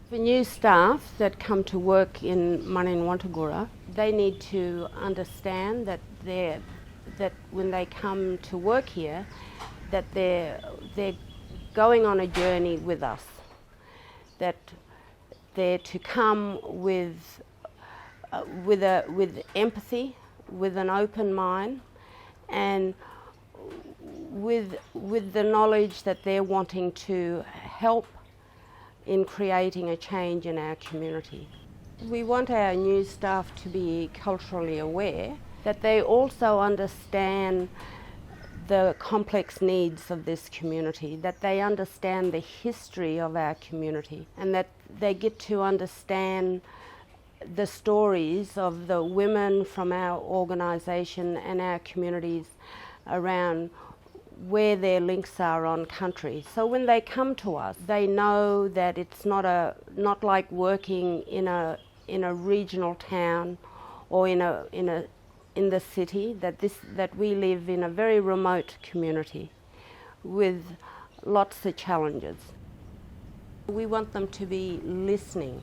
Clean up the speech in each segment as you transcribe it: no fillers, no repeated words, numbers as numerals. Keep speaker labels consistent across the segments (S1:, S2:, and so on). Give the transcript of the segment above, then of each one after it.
S1: For new staff that come to work in Maninwantagura, they need to understand that when they come to work here, that they're going on a journey with us. That they're to come with empathy, with an open mind, and with the knowledge that they're wanting to help in creating a change in our community. We want our new staff to be culturally aware, that they also understand the complex needs of this community, that they understand the history of our community, and that they get to understand the stories of the women from our organisation and our communities around where their links are on country. So when they come to us, they know that it's not like working in a regional town or in the city, that we live in a very remote community with lots of challenges. We want them to be listening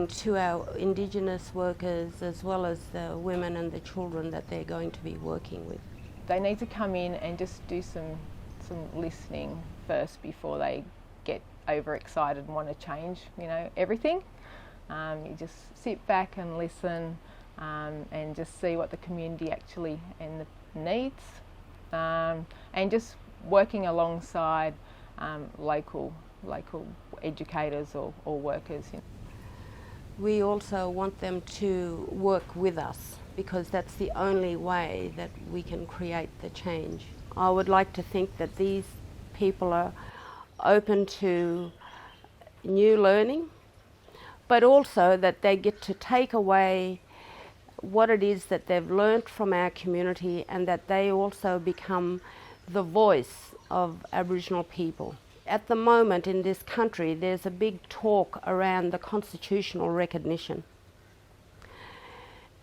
S1: to our Indigenous workers as well as the women and the children that they're going to be working with.
S2: They need to come in and just do some listening first before they get overexcited and want to change, everything. You just sit back and listen and just see what the community actually needs, and just working alongside local educators or workers.
S1: We also want them to work with us, because that's the only way that we can create the change. I would like to think that these people are open to new learning, but also that they get to take away what it is that they've learnt from our community, and that they also become the voice of Aboriginal people. At the moment in this country, there's a big talk around the constitutional recognition.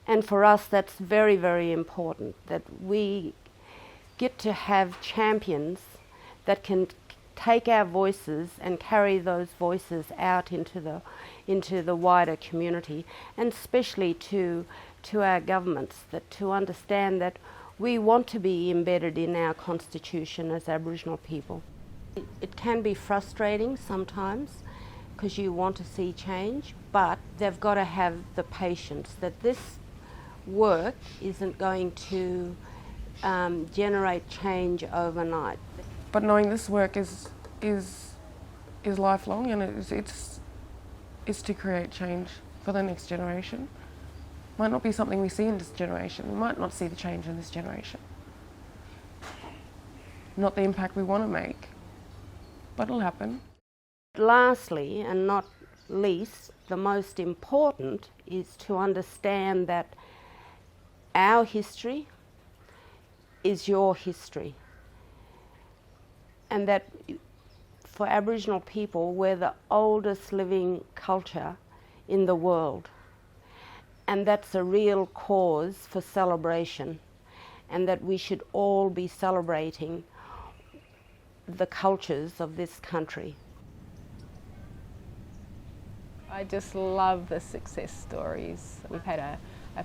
S1: And for us, that's very, very important, that we get to have champions that can take our voices and carry those voices out into the wider community, and especially to our governments, that to understand that we want to be embedded in our constitution as Aboriginal people. It can be frustrating sometimes because you want to see change, but they've got to have the patience that this work isn't going to generate change overnight.
S3: But knowing this work is lifelong, and it's to create change for the next generation. Might not be something we see in this generation. We might not see the change in this generation. Not the impact we want to make, but it'll happen.
S1: Lastly, and not least, the most important is to understand that our history is your history, and that for Aboriginal people, we're the oldest living culture in the world, and that's a real cause for celebration, and that we should all be celebrating the cultures of this country.
S2: I just love the success stories. We've had a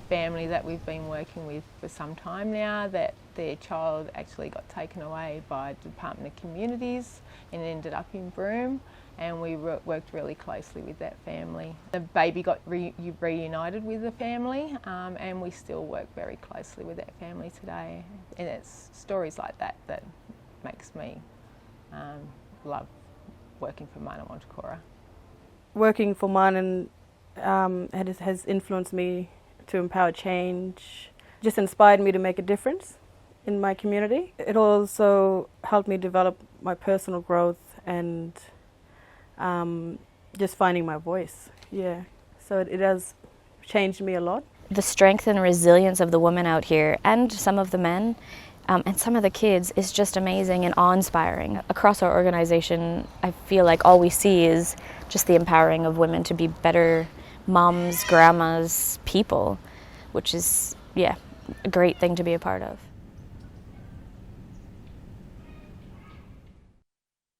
S2: family that we've been working with for some time now, that their child actually got taken away by the Department of Communities and ended up in Broome, and we worked really closely with that family. The baby got reunited with the family, and we still work very closely with that family today. And it's stories like that that makes me love working for Maninwantagura.
S4: Working for Manin has influenced me to empower change, just inspired me to make a difference in my community. It also helped me develop my personal growth and just finding my voice. Yeah, so it has changed me a lot.
S5: The strength and resilience of the women out here, and some of the men, and some of the kids, is just amazing and awe-inspiring. Across our organisation, I feel like all we see is just the empowering of women to be better mums, grandmas, people, which is, a great thing to be a part of.